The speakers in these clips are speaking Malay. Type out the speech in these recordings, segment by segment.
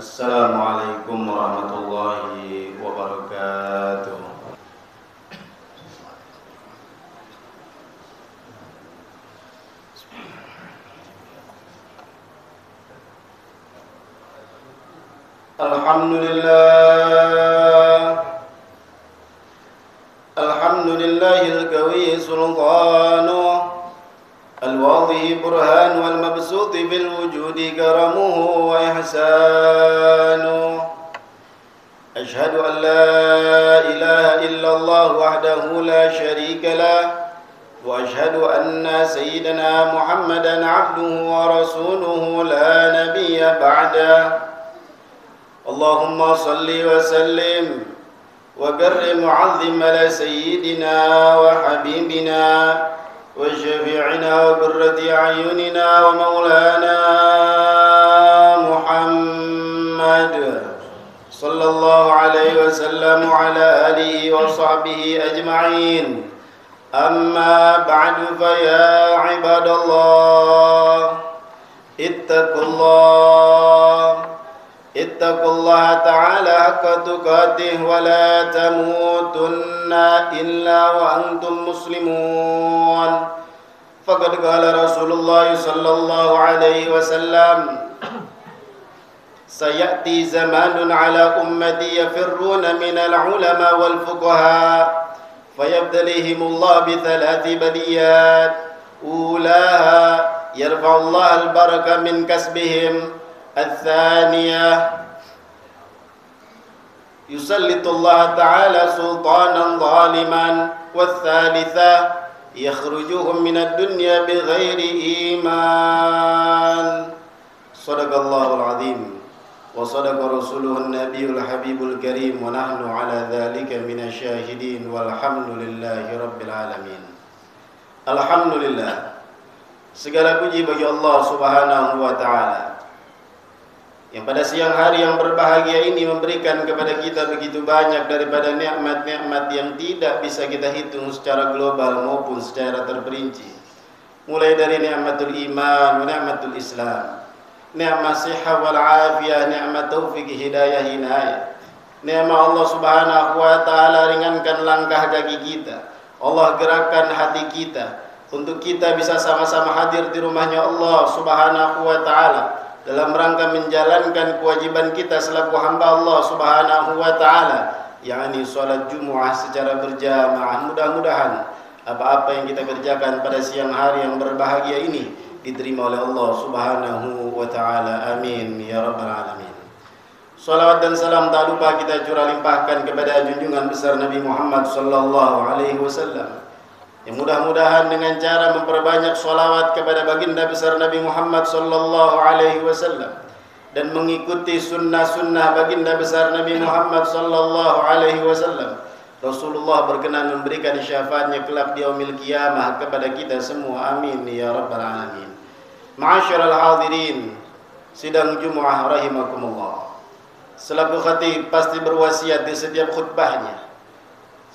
Assalamualaikum warahmatullahi wabarakatuh. Alhamdulillahil qawi sultanuh الواضح برهان والمبسوط بالوجود كرمه وإحسانه أشهد أن لا إله إلا الله وحده لا شريك له وأشهد أن سيدنا محمدا عبده ورسوله لا نبي بعده اللهم صل وسلم وكرم وعظم على سيدنا وحبيبنا وشفيعنا وقرة أعيننا ومولانا محمد صلى الله عليه وسلم وعلى آله وصحبه أجمعين أما بعد فيا عباد الله اتقوا الله تعالى حق تقاته ولا تموتن إلا وأنتم مسلمون فقد قال رسول الله صلى الله عليه وسلم سيأتي زمان على أمتي يفرون من العلماء والفقهاء فيبتليهم الله بثلاث بليات أولاها يرفع الله البركة من كسبهم الثانية يسلط الله تعالى سلطانا ظالما والثالثة يخرجهم من الدنيا بغير إيمان صدق الله العظيم وصدق رسوله النبي الحبيب الكريم ونحن على ذلك من الشاهدين والحمد لله رب العالمين. Alhamdulillah, segala puji bagi Allah Subhanahu wa Ta'ala yang pada siang hari yang berbahagia ini memberikan kepada kita begitu banyak daripada nikmat-nikmat yang tidak bisa kita hitung secara global maupun secara terperinci. Mulai dari nikmatul iman, nikmatul Islam, nikmat sihah wal afiyah, nikmat taufik hidayah hinayah. Nikmat Allah Subhanahu wa Ta'ala ringankan langkah kaki kita. Allah gerakkan hati kita untuk kita bisa sama-sama hadir di rumahnya Allah Subhanahu wa Ta'ala dalam rangka menjalankan kewajiban kita selaku hamba Allah Subhanahu wa Ta'ala, yakni salat Jumat secara berjamaah. Mudah-mudahan apa-apa yang kita kerjakan pada siang hari yang berbahagia ini diterima oleh Allah Subhanahu wa Ta'ala. Amin ya rabbal alamin. Salawat dan salam tak lupa kita curah limpahkan kepada junjungan besar Nabi Muhammad sallallahu alaihi wasallam, yang mudah-mudahan dengan cara memperbanyak salawat kepada baginda besar Nabi Muhammad sallallahu alaihi wasallam dan mengikuti sunnah-sunnah baginda besar Nabi Muhammad sallallahu alaihi wasallam, Rasulullah berkenan memberikan syafaatnya kelak di yaumil qiyamah kepada kita semua. Amin ya rabbal alamin. Ma'asyiral hadirin sidang Jumat rahimakumullah, selaku khatib pasti berwasiat di setiap khutbahnya,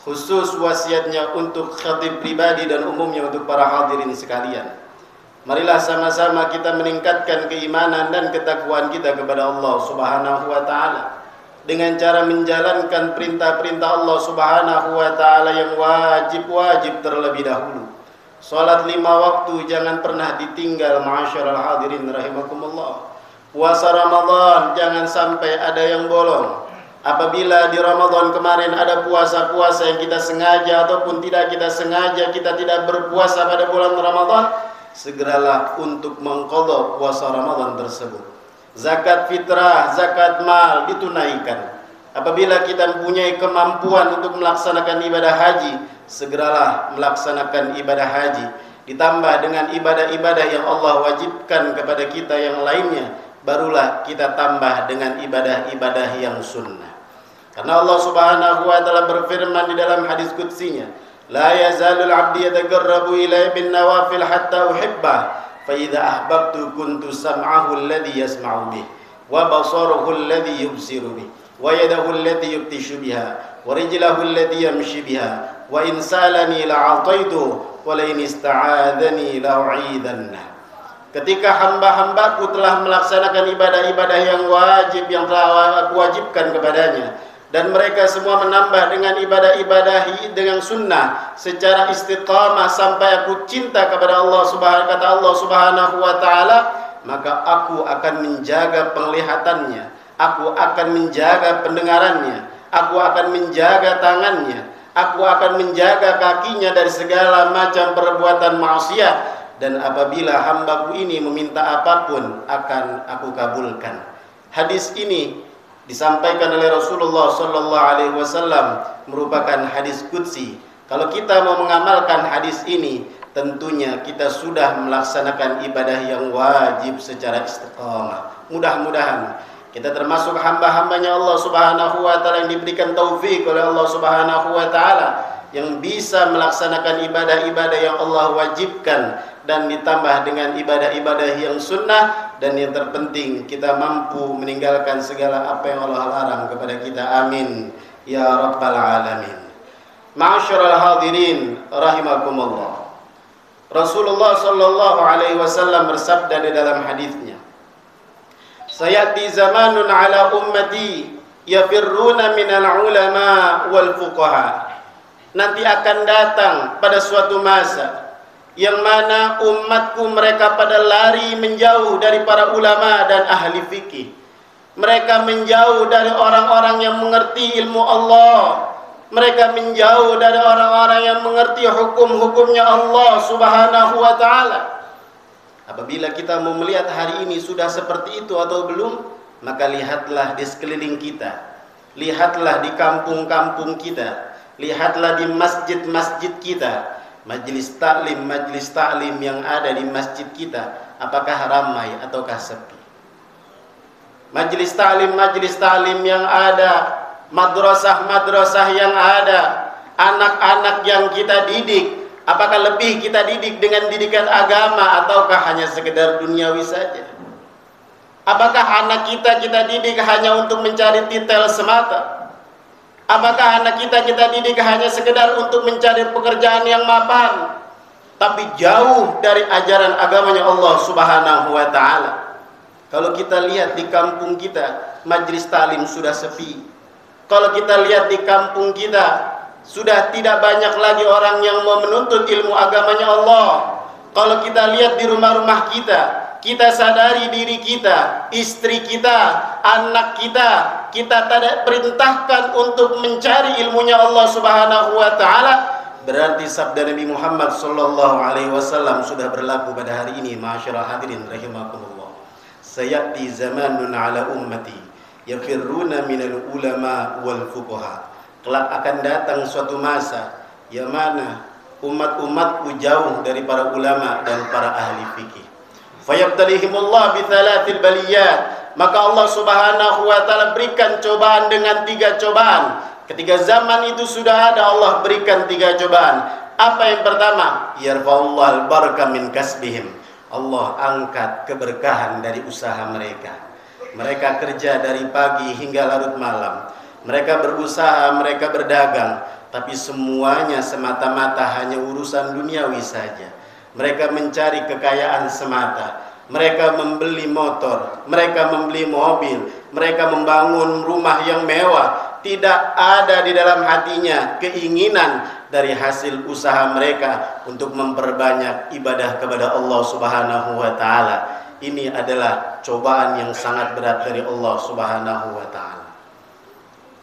khusus wasiatnya untuk khatib pribadi dan umumnya untuk para hadirin sekalian. Marilah sama-sama kita meningkatkan keimanan dan ketakwaan kita kepada Allah Subhanahu wa Ta'ala dengan cara menjalankan perintah-perintah Allah Subhanahu wa Ta'ala yang wajib-wajib terlebih dahulu. Salat 5 waktu jangan pernah ditinggal, ma'asyiral hadirin rahimakumullah. Puasa Ramadan jangan sampai ada yang bolong. Apabila di Ramadan kemarin ada puasa-puasa yang kita sengaja ataupun tidak kita sengaja kita tidak berpuasa pada bulan Ramadan, segeralah untuk mengqadha puasa Ramadan tersebut. Zakat fitrah, zakat mal ditunaikan. Apabila kita mempunyai kemampuan untuk melaksanakan ibadah haji, segeralah melaksanakan ibadah haji. Ditambah dengan ibadah-ibadah yang Allah wajibkan kepada kita yang lainnya, barulah kita tambah dengan ibadah-ibadah yang sunnah. Karena Allah Subhanahu wa Ta'ala berfirman di dalam hadis qudsinya, la yazalul 'abdi yataqarrabu ilayya bin nawafil hatta uhibbah, fa idza ahbabtu kuntu sam'ahu alladhi yasma'u bih, wa basarahu alladhi yubsiru bih, wa yadahu allati yubtishu biha, wa rijlahu allati yamshi biha, wa in salani la'ataitu wa la in ista'adhani la'u'idanna. ketika hamba-hambaku telah melaksanakan ibadah-ibadah yang wajib yang telah aku wajibkan kepadanya, dan mereka semua menambah dengan ibadah-ibadah dengan sunnah secara istiqamah sampai aku cinta kepada Allah Subhanahu wa taala, maka aku akan menjaga penglihatannya, aku akan menjaga pendengarannya, aku akan menjaga tangannya, aku akan menjaga kakinya dari segala macam perbuatan maksiat, dan apabila hambaku ini meminta apapun akan aku kabulkan. Hadis ini disampaikan oleh Rasulullah sallallahu alaihi wasallam merupakan hadis qudsi. Kalau kita mau mengamalkan hadis ini, tentunya kita sudah melaksanakan ibadah yang wajib secara istiqamah. Mudah-mudahan kita termasuk hamba-hambanya Allah Subhanahu wa taala yang diberikan taufik oleh Allah Subhanahu wa taala, yang bisa melaksanakan ibadah-ibadah yang Allah wajibkan dan ditambah dengan ibadah-ibadah yang sunnah, dan yang terpenting kita mampu meninggalkan segala apa yang Allah larang kepada kita. Amin ya rabbal alamin. Ma'asyiral hadirin rahimakumullah. Rasulullah sallallahu alaihi wasallam bersabda di dalam hadisnya, sayati zamanun ala ummati yafirruna minal ulama wal fuqaha. Nanti akan datang pada suatu masa yang mana umatku mereka pada lari menjauh dari para ulama dan ahli fikih. Mereka menjauh dari orang-orang yang mengerti ilmu Allah. Mereka menjauh dari orang-orang yang mengerti hukum-hukumnya Allah Subhanahu wa taala. Apabila kita mau melihat hari ini sudah seperti itu atau belum, maka lihatlah di sekeliling kita, lihatlah di kampung-kampung kita, lihatlah di masjid-masjid kita, majelis taklim yang ada di masjid kita, apakah ramai ataukah sepi? Majelis taklim yang ada, madrasah yang ada, anak-anak yang kita didik, apakah lebih kita didik dengan didikan agama ataukah hanya sekedar duniawi saja? Apakah anak kita didik hanya untuk mencari titel semata? Apakah anak kita didik hanya sekedar untuk mencari pekerjaan yang mapan, tapi jauh dari ajaran agamanya Allah Subhanahu wa taala? Kalau kita lihat di kampung kita, majelis taklim sudah sepi. Kalau kita lihat di kampung kita, sudah tidak banyak lagi orang yang mau menuntut ilmu agamanya Allah. Kalau kita lihat di rumah-rumah kita, kita sadari diri kita, istri kita, anak kita tidak perintahkan untuk mencari ilmunya Allah Subhanahu wa taala, berarti sabda Nabi Muhammad sallallahu alaihi wasallam sudah berlaku pada hari ini. Ma'asyiral hadirin rahimakumullah. Sayati zamanun ala ummati yafirruna minal ulama wal fuqaha. Kelak akan datang suatu masa yang mana umat-umatku jauh dari para ulama dan para ahli fikih. Fayabtalihimullah bithalathil baliyat, maka Allah Subhanahu wa taala berikan cobaan dengan 3 cobaan. Ketika zaman itu sudah ada, Allah berikan 3 cobaan. Apa yang pertama? Yarfa'ullahul baraka min kasbihim. Allah angkat keberkahan dari usaha mereka. Mereka kerja dari pagi hingga larut malam. Mereka berusaha, mereka berdagang, tapi semuanya semata-mata hanya urusan duniawi saja. Mereka mencari kekayaan semata. Mereka membeli motor, mereka membeli mobil, mereka membangun rumah yang mewah. Tidak ada di dalam hatinya keinginan dari hasil usaha mereka untuk memperbanyak ibadah kepada Allah Subhanahu wa taala. Ini adalah cobaan yang sangat berat dari Allah Subhanahu wa taala.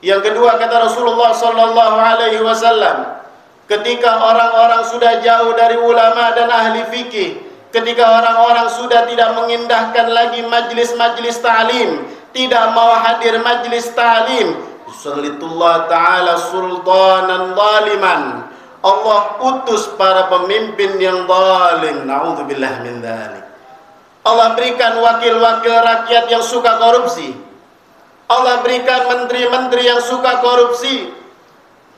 Yang kedua, kata Rasulullah sallallahu alaihi wasallam, ketika orang-orang sudah jauh dari ulama dan ahli fikih, ketika orang-orang sudah tidak mengindahkan lagi majlis-majlis ta'lim, tidak mau hadir majlis ta'lim, yusallitullah ta'ala sultanan zaliman. Allah utus para pemimpin yang zalim. Na'udzubillah min dzalik. Allah berikan wakil-wakil rakyat yang suka korupsi. Allah berikan menteri-menteri yang suka korupsi.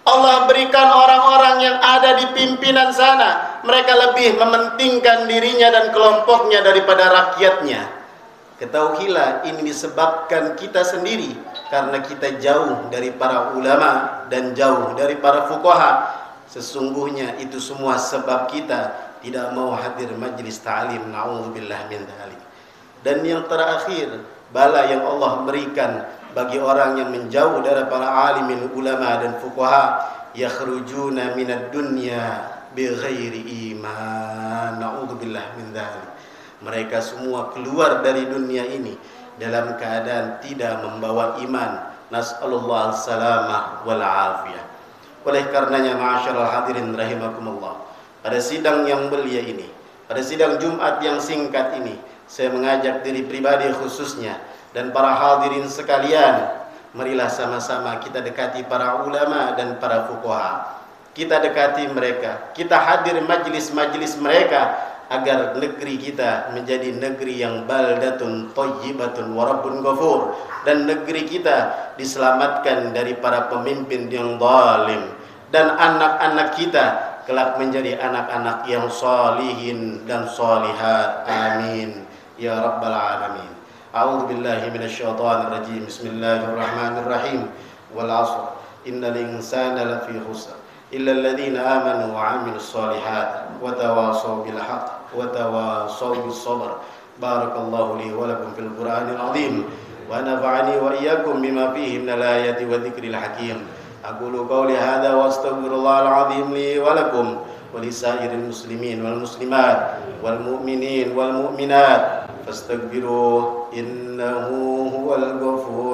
Allah berikan orang-orang yang ada di pimpinan sana, mereka lebih mementingkan dirinya dan kelompoknya daripada rakyatnya. Ketahuilah ini disebabkan kita sendiri, karena kita jauh dari para ulama dan jauh dari para fuqaha. Sesungguhnya itu semua sebab kita tidak mau hadir majlis ta'lim, na'udzubillah min dzalik. Dan yang terakhir, bala yang Allah berikan bagi orang yang menjauh dari para alimin, ulama dan fuqaha, yakhrujuna minad dunya bighairi iman, na'udzubillah min dzalik. Mereka semua keluar dari dunia ini dalam keadaan tidak membawa iman. Nas'alullah salamah wal afiyah. Oleh karenanya, ma'asyiral hadirin rahimakumullah, pada sidang yang mulia ini, pada sidang Jumat yang singkat ini, saya mengajak diri pribadi khususnya dan para hadirin sekalian, marilah sama-sama kita dekati para ulama dan para fuqaha. Kita dekati mereka, kita hadir majlis-majlis mereka, agar negeri kita menjadi negeri yang baldatun thayyibatun wa rabbun ghafur, dan negeri kita diselamatkan dari para pemimpin yang zalim, dan anak-anak kita kelak menjadi anak-anak yang salihin dan salihat. Amin ya rabbal alamin. A'udzu billahi minasyaitonir rajim. Bismillahirrahmanirrahim. Wal 'asr innal insana lafi khusr illa alladhina amanu wa 'amilus solihat wa tawasaw bil haqq wa tawasaw bis sabr. Barakallahu li wa lakum fil Qur'anil 'azim wa nafa'ani wa iyyakum bima fihi minal ayati wa dzikril hakim. Aqulu qawli hadza wa astaghfirullahal 'azim li wa lakum wa lisairil muslimin wal muslimat wal mu'minin wal mu'minat fastaghfiruhu innahu huwal ghafur